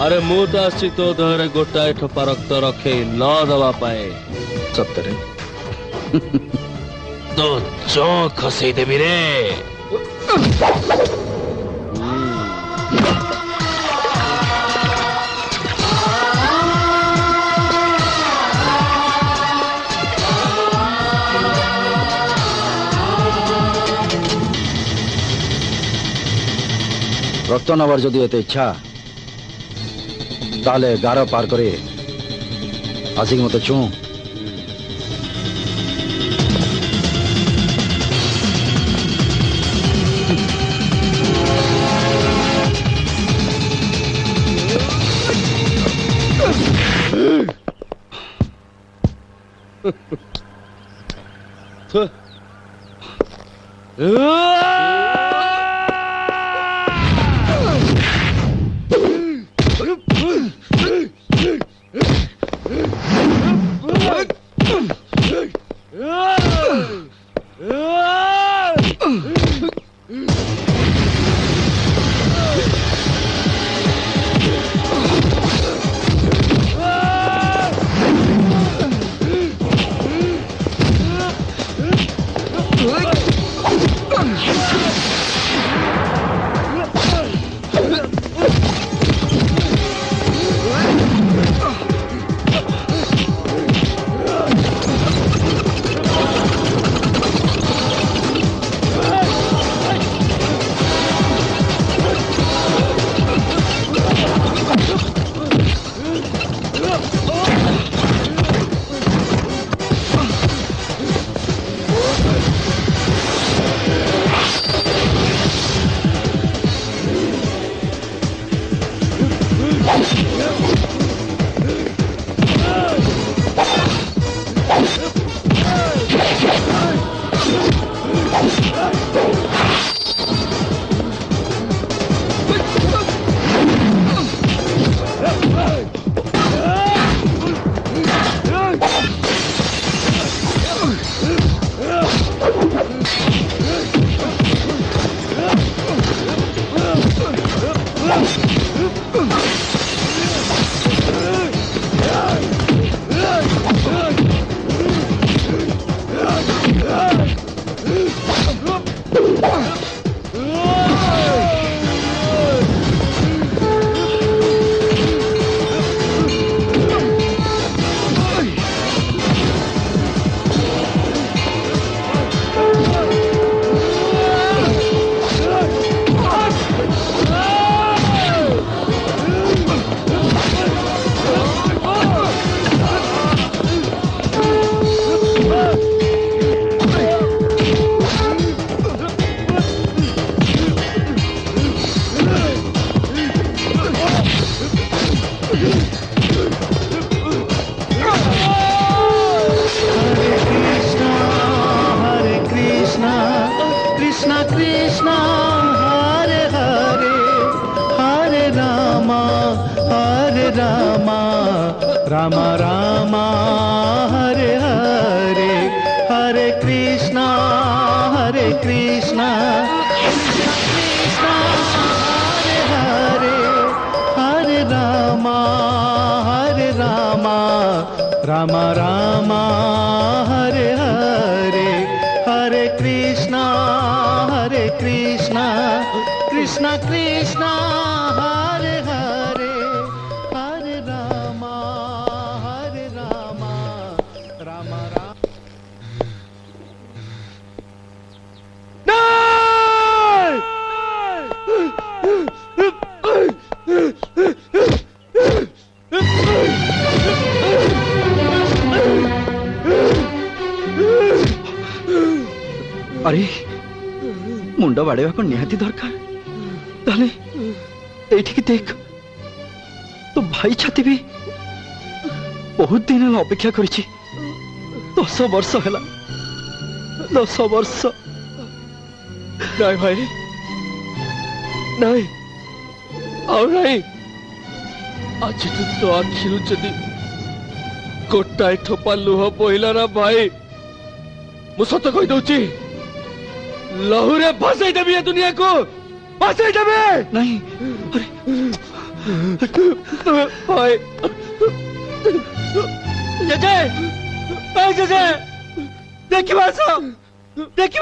अरे मु तो आसी तो देहरे गोटाए ठोपा रक्त रखे न दवा पाए सत्तरे तो चो खसई देवी रे। रक्त नवार जदि एते इच्छा ताले गार पार करे आसिक मत छू। अरे मुंड बाड़ेवा को निहाती दरकार ताले एठी देख तो भाई छाती भी बहुत दिन है अपेक्षा करिछि 10 वर्ष हैला 10 वर्ष नहीं भाई नहीं और नहीं आज तो आखिरु जदि गोटाए ठोपा लुह बोहिला ना भाई मु सत कहि दउची लहुरे भसई देबी दुनिया को भसई देबे नहीं अरे ভাই জেজে এই জেজে দেখি মাছ দেখি